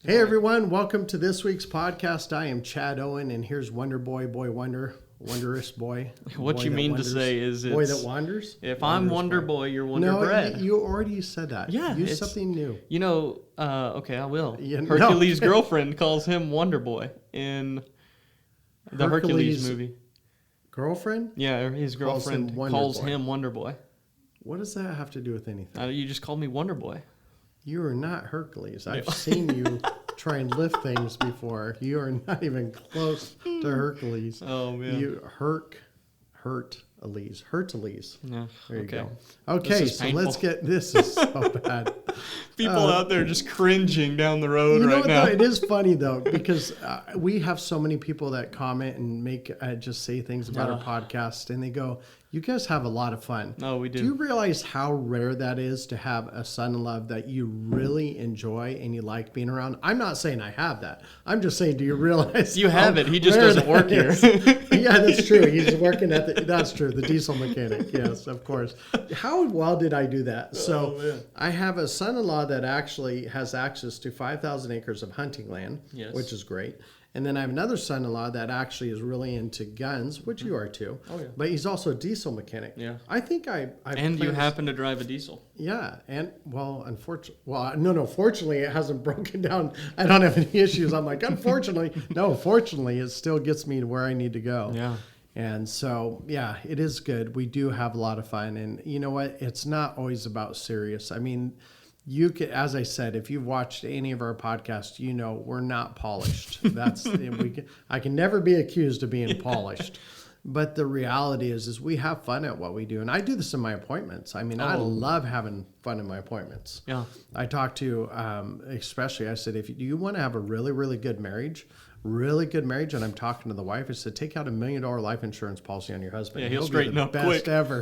Hey everyone, welcome to this week's podcast. I am Chad Owen, and here's Wonder Boy, Wondrous Boy. What boy you mean wonders, to say is boy it's... that wanders? If Wondrous I'm Wonder Boy, you're Wonder no, Bread. you already said that. Yeah. Use something new. You know, okay, I will. Yeah, no. Hercules' girlfriend calls him Wonder Boy in the Hercules movie. Girlfriend? Yeah, his girlfriend calls him Wonder Boy. What does that have to do with anything? You just called me Wonder Boy. You are not Hercules. I've seen you try and lift things before. You are not even close to Hercules. Oh, man. You Hercules. Yeah. There you Okay. go. Okay, so painful. let's get... This is so bad. People out there just cringing down the road you know right what, now. Though? It is funny, though, because we have so many people that comment and make just say things about our podcast, and they go, you guys have a lot of fun. No, we do. Do you realize how rare that is to have a son-in-law that you really enjoy and you like being around? I'm not saying I have that. I'm just saying, do you realize You have it. He just doesn't work here. Yeah, that's true. He's working at that's true. The diesel mechanic. Yes, of course. How well did I do that? So I have a son-in-law that actually has access to 5,000 acres of hunting land, which is great. And then I have another son-in-law that actually is really into guns, which you are too. Oh, yeah. But he's also a diesel mechanic. Yeah. I think And you happen to drive a diesel. Yeah. And, fortunately, it hasn't broken down. I don't have any issues. I'm like, unfortunately. No, fortunately, it still gets me to where I need to go. Yeah. And so, yeah, it is good. We do have a lot of fun. And you know what? It's not always about serious. I mean... You can, as I said, if you've watched any of our podcasts, you know we're not polished. I can never be accused of being polished. But the reality is we have fun at what we do. And I do this in my appointments. I mean, I love having fun in my appointments. Yeah. I talk to, especially, I said, do you want to have a really, really good marriage, and I'm talking to the wife, I said, take out $1 million life insurance policy on your husband. Yeah, he'll straighten up best quick. Ever.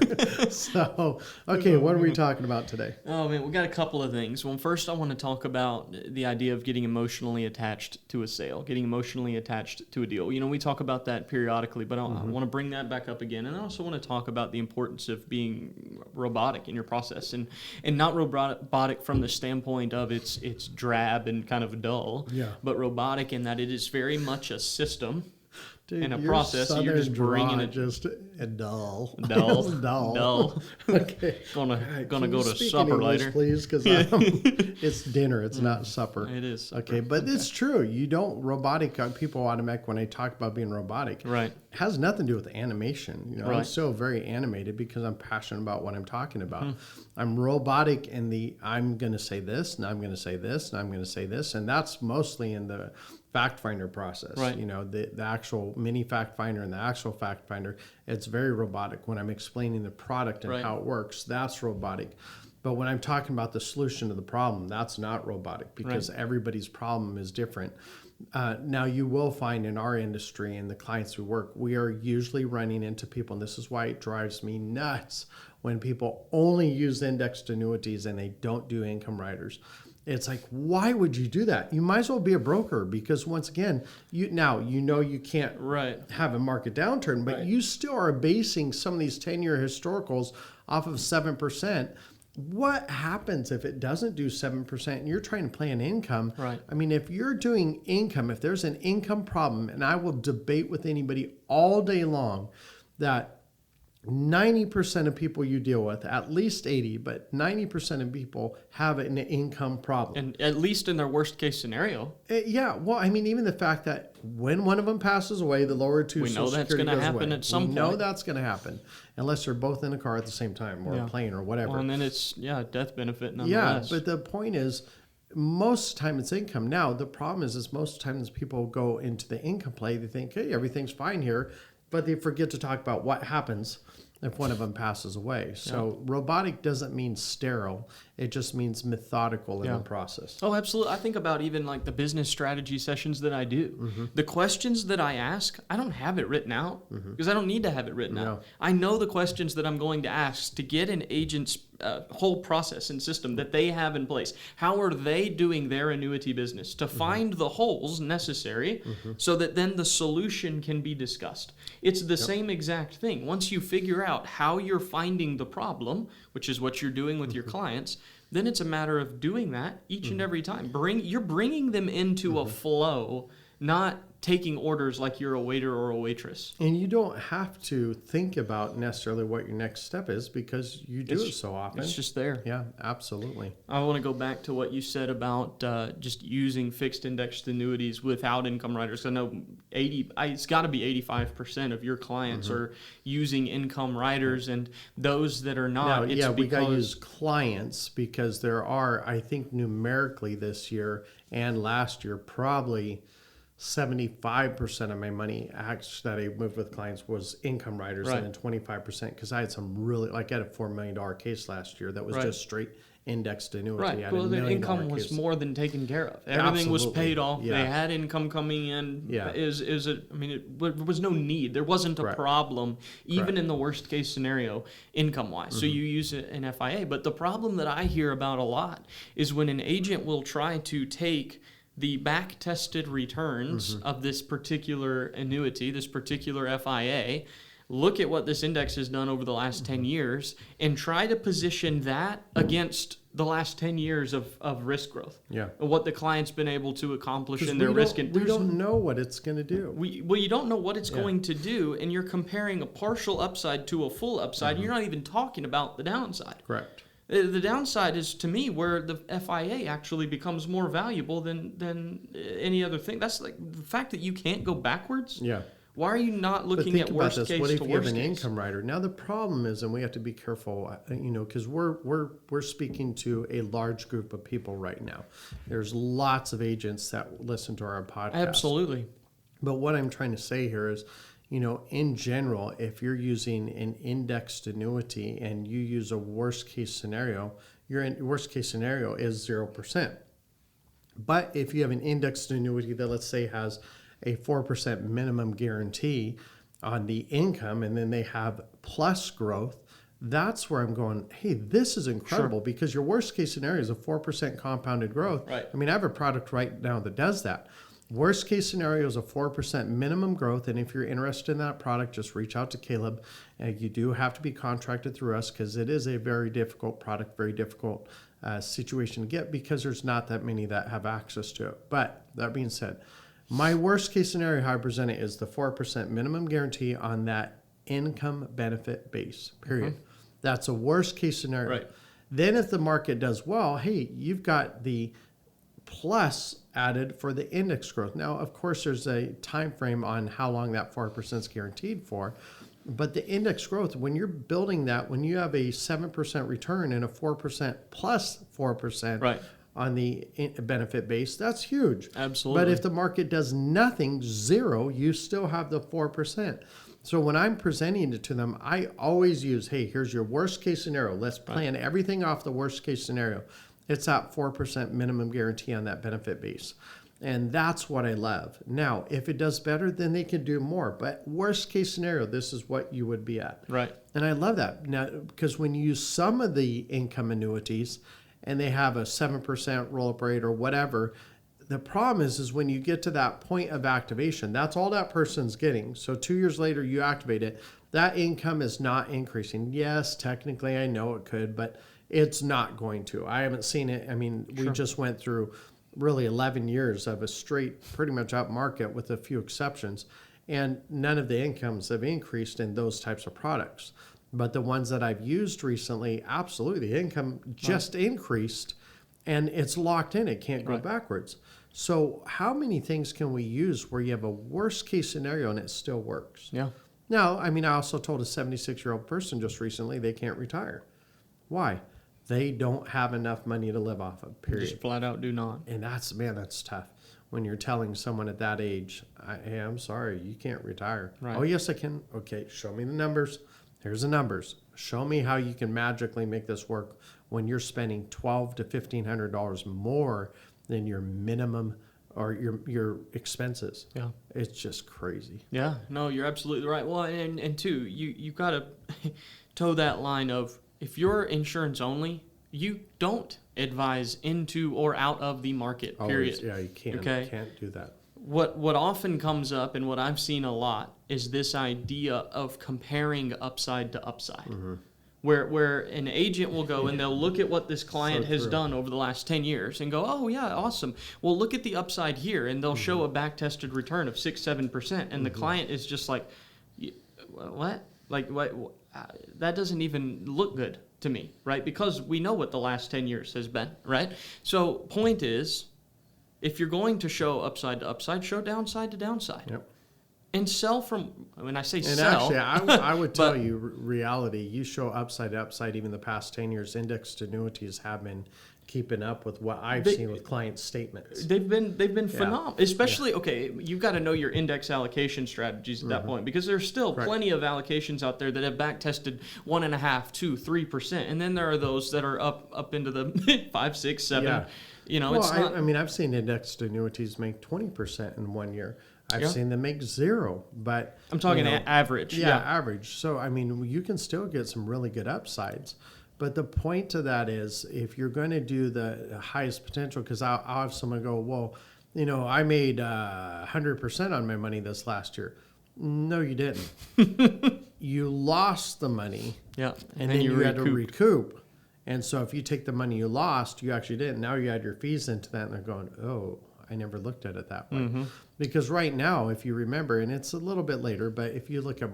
So, okay, what are we talking about today? Oh, man, we got a couple of things. Well, first I want to talk about the idea of getting emotionally attached to a sale, getting emotionally attached to a deal. You know, we talk about that periodically, but I want to bring that back up again. And I also want to talk about the importance of being robotic in your process, and not robotic from the standpoint of it's drab and kind of dull, but robotic in that it is very much a system. Dude, and a process. You're just bringing it just dull. Dull. Okay. Gonna go to speak supper in English, later, please, because it's dinner. It's not supper. It is supper. Okay, but it's true. You don't robotic. People automatic when I talk about being robotic. Right. It has nothing to do with animation. You know, right. I'm still very animated because I'm passionate about what I'm talking about. I'm robotic in the I'm going to say this, and I'm going to say this, and I'm going to say this, and that's mostly in the fact finder process. Right. You know, the actual mini fact finder and the actual fact finder, it's very robotic. When I'm explaining the product and how it works, that's robotic. But when I'm talking about the solution to the problem, that's not robotic because everybody's problem is different. Now, you will find in our industry and the clients we work, we are usually running into people, and this is why it drives me nuts when people only use indexed annuities and they don't do income riders. It's like, why would you do that? You might as well be a broker because once again, you can't have a market downturn, but you still are basing some of these 10-year historicals off of 7%. What happens if it doesn't do 7% and you're trying to plan income? Right. I mean, if you're doing income, if there's an income problem, and I will debate with anybody all day long that 90% of people you deal with, at least 80, but 90% of people have an income problem. And at least in their worst case scenario. Yeah. Well, I mean, even the fact that when one of them passes away, the lower two Social Security goes away. We know that's going to happen at some point. We know that's going to happen unless they're both in a car at the same time or a plane or whatever. Well, and then it's, death benefit nonetheless. Yeah, but the point is, most of the time it's income. Now, the problem is most times people go into the income play, they think, hey, everything's fine here, but they forget to talk about what happens if one of them passes away. So robotic doesn't mean sterile. It just means methodical in the process. Oh, absolutely. I think about even like the business strategy sessions that I do. The questions that I ask, I don't have it written out because I don't need to have it written out. I know the questions that I'm going to ask to get an agent's whole process and system that they have in place. How are they doing their annuity business to find the holes necessary so that then the solution can be discussed? It's the same exact thing. Once you figure out how you're finding the problem, which is what you're doing with your clients, then it's a matter of doing that each and every time. You're bringing them into a flow, not taking orders like you're a waiter or a waitress. And you don't have to think about necessarily what your next step is because you do it so often. It's just there. Yeah, absolutely. I want to go back to what you said about just using fixed indexed annuities without income riders. I know it's got to be 85% of your clients are using income riders, and those that are not, now, we got to use clients because there are, I think numerically this year and last year, probably 75% of my money that I moved with clients was income riders, and then 25% because I had some really, like I had a $4 million case last year that was just straight indexed annuity. Right. Well, the income was more than taken care of. Everything was paid off. Yeah. They had income coming in. Yeah. It was no need. There wasn't a problem, even in the worst case scenario, income-wise. So you use an FIA. But the problem that I hear about a lot is when an agent will try to take the back-tested returns of this particular annuity, this particular FIA, look at what this index has done over the last 10 years, and try to position that against the last 10 years of risk growth. Yeah. And what the client's been able to accomplish in their risk. We don't know what it's going to do. You don't know what it's going to do, and you're comparing a partial upside to a full upside, and you're not even talking about the downside. Correct. The downside is, to me, where the FIA actually becomes more valuable than any other thing. That's like the fact that you can't go backwards. Yeah. Why are you not looking at worst case to worst case? What if you have an income rider? Now the problem is, and we have to be careful, because we're speaking to a large group of people right now. There's lots of agents that listen to our podcast. Absolutely. But what I'm trying to say here is, in general, if you're using an indexed annuity and you use a worst case scenario, your worst case scenario is 0%. But if you have an indexed annuity that, let's say, has a 4% minimum guarantee on the income, and then they have plus growth, that's where I'm going, hey, this is incredible because your worst case scenario is a 4% compounded growth. Right. I mean, I have a product right now that does that. Worst case scenario is a 4% minimum growth, and if you're interested in that product, just reach out to Caleb. You do have to be contracted through us because it is a very difficult product, very difficult situation to get because there's not that many that have access to it. But that being said, my worst case scenario, how I present it, is the 4% minimum guarantee on that income benefit base, period. That's a worst case scenario. Right. Then if the market does well, hey, you've got the plus added for the index growth. Now, of course, there's a time frame on how long that 4% is guaranteed for, but the index growth, when you're building that, when you have a 7% return and a 4% plus 4% on the benefit base, that's huge. Absolutely. But if the market does nothing, zero, you still have the 4%. So when I'm presenting it to them, I always use, hey, here's your worst case scenario. Let's plan everything off the worst case scenario. It's that 4% minimum guarantee on that benefit base. And that's what I love. Now, if it does better, then they can do more. But worst case scenario, this is what you would be at. Right. And I love that. Now, because when you use some of the income annuities and they have a 7% roll-up rate or whatever, the problem is when you get to that point of activation, that's all that person's getting. So 2 years later, you activate it. That income is not increasing. Yes, technically, I know it could, but it's not going to. I haven't seen it. I mean, we just went through really 11 years of a straight, pretty much up market with a few exceptions, and none of the incomes have increased in those types of products. But the ones that I've used recently, absolutely, the income just increased, and it's locked in. It can't go backwards. So how many things can we use where you have a worst case scenario and it still works? Yeah. Now, I mean, I also told a 76-year-old person just recently they can't retire. Why? They don't have enough money to live off of, period. Just flat out do not. And that's tough. When you're telling someone at that age, hey, I'm sorry, you can't retire. Right. Oh, yes, I can. Okay, show me the numbers. Here's the numbers. Show me how you can magically make this work when you're spending $1,200 to $1,500 more than your minimum or your expenses. Yeah. It's just crazy. Yeah, no, you're absolutely right. Well, and two, you got to toe that line of, if you're insurance only, you don't advise into or out of the market, period. Always, yeah, you can't. Okay? You can't do that. What often comes up, and what I've seen a lot, is this idea of comparing upside to upside. where an agent will go and they'll look at what this client has done over the last 10 years and go, oh, yeah, awesome. Well, look at the upside here. And they'll show a back-tested return of 6-7%. And the client is just like, what? Like, what? That doesn't even look good to me, right? Because we know what the last 10 years has been, right? So point is, if you're going to show upside to upside, show downside to downside. Yep. And sell from, when I say and sell. And actually, I would tell you, reality, you show upside to upside, even the past 10 years, indexed annuities have been keeping up with what I've seen with client statements. They've been phenomenal. Especially, okay, you've got to know your index allocation strategies at that point, because there's still plenty of allocations out there that have back tested 1.5%, 2%, 3%. And then there are those that are up into the 5, 6, 7. Yeah. You know, well, it's not. I mean, I've seen indexed annuities make 20% in 1 year. I've seen them make 0, but I'm talking average. Yeah, average. So, I mean, you can still get some really good upsides. But the point to that is, if you're going to do the highest potential, because I'll have someone go, well, you know, I made 100% on my money this last year. No, you didn't. You lost the money. Yeah. And then you had to recoup. And so if you take the money you lost, you actually didn't. Now you add your fees into that, and they're going, oh, I never looked at it that way. Because right now, if you remember, and it's a little bit later, but if you look at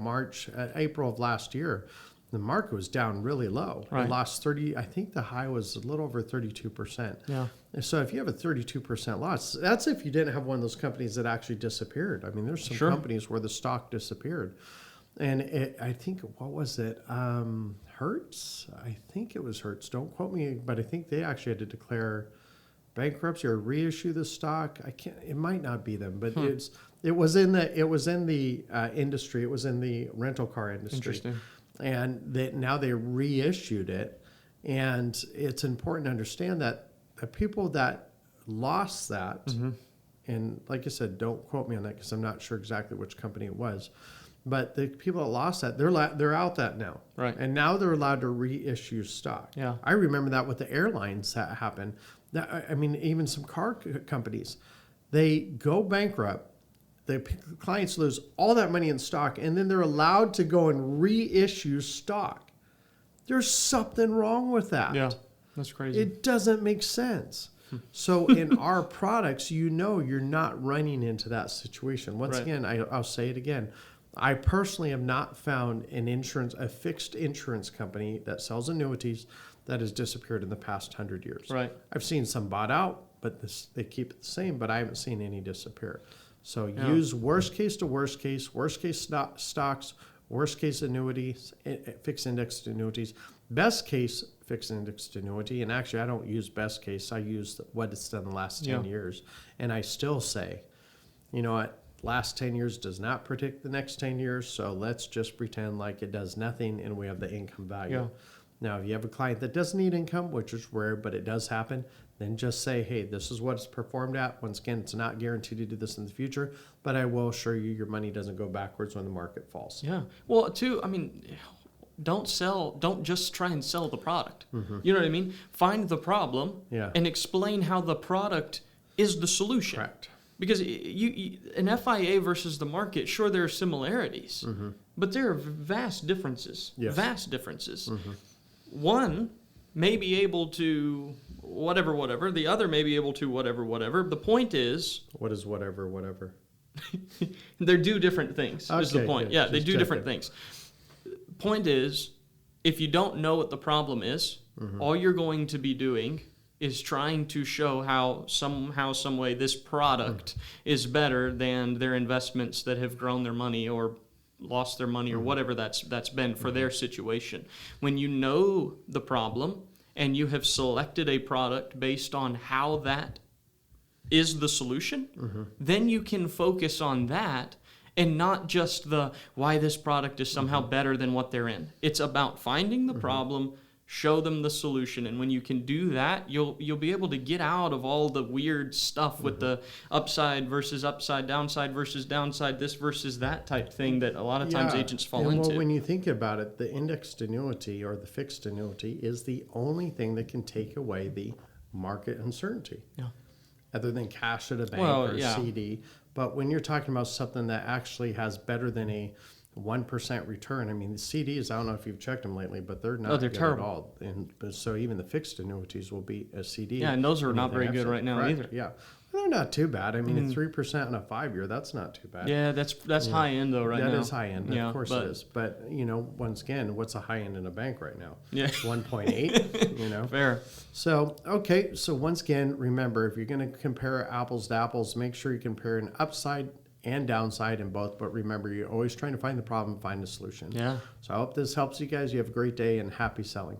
April of last year, the market was down really low. Right. It lost 30, I think the high was a little over 32%. Yeah. And so if you have a 32% loss, that's if you didn't have one of those companies that actually disappeared. I mean, there's some companies where the stock disappeared. And I think, what was it? Hertz? I think it was Hertz. Don't quote me, but I think they actually had to declare bankruptcy or reissue the stock. I can't. It might not be them, but it was in the industry. It was in the rental car industry. Interesting. And now they reissued it, and it's important to understand that the people that lost that, and like I said, don't quote me on that because I'm not sure exactly which company it was, but the people that lost that, they're out that now, right? And now they're allowed to reissue stock. Yeah, I remember that with the airlines that happened. I mean, even some car companies, they go bankrupt. The clients lose all that money in stock, and then they're allowed to go and reissue stock. There's something wrong with that. Yeah, that's crazy. It doesn't make sense. So in our products, you're not running into that situation. Once again, I'll say it again. I personally have not found a fixed insurance company that sells annuities that has disappeared in the past 100 years. Right. I've seen some bought out, but they keep it the same, but I haven't seen any disappear. So use worst case to worst case stocks, worst case annuities, fixed indexed annuities, best case fixed indexed annuity. And actually, I don't use best case. I use what it's done the last 10 years. And I still say, you know what? Last 10 years does not predict the next 10 years. So let's just pretend like it does nothing and we have the income value. Yeah. Now, if you have a client that doesn't need income, which is rare, but it does happen, then just say, hey, this is what it's performed at. Once again, it's not guaranteed to do this in the future, but I will assure you your money doesn't go backwards when the market falls. Yeah. Well, I mean, don't just try and sell the product. You know what I mean? Find the problem and explain how the product is the solution. Correct. Because an FIA versus the market, sure, there are similarities, but there are vast differences. Yes. Vast differences. One may be able to whatever. The other may be able to whatever. The point is... What is whatever? They do different things, is the point. Good. Yeah, they do different things. Point is, if you don't know what the problem is, all you're going to be doing is trying to show how somehow, some way, this product is better than their investments that have grown their money or lost their money or whatever that's been for their situation. When you know the problem and you have selected a product based on how that is the solution, then you can focus on that and not just the why this product is somehow better than what they're in. It's about finding the problem, show them the solution, and when you can do that, you'll be able to get out of all the weird stuff with the upside versus upside, downside versus downside, this versus that type thing that a lot of times agents fall into. Well, when you think about it, the indexed annuity or the fixed annuity is the only thing that can take away the market uncertainty. Yeah. Other than cash at a bank or CD. But when you're talking about something that actually has better than a 1% return. I mean, the CDs, I don't know if you've checked them lately, but they're not they're good terrible. at all. And so even the fixed annuities will beat a CD. Yeah, and those are not very good right now either. Yeah. Well, they're not too bad. I mean, 3% on a 5-year, that's not too bad. Yeah, that's high end though right now. That is high end, Yeah, of course but- it is. But, you know, once again, what's a high end in a bank right now? Yeah. 1.8, you know? Fair. So, okay, so once again, remember, if you're going to compare apples to apples, make sure you compare an upside and downside in both. But remember, you're always trying to find the problem, find the solution. Yeah. So I hope this helps you guys. You have a great day and happy selling.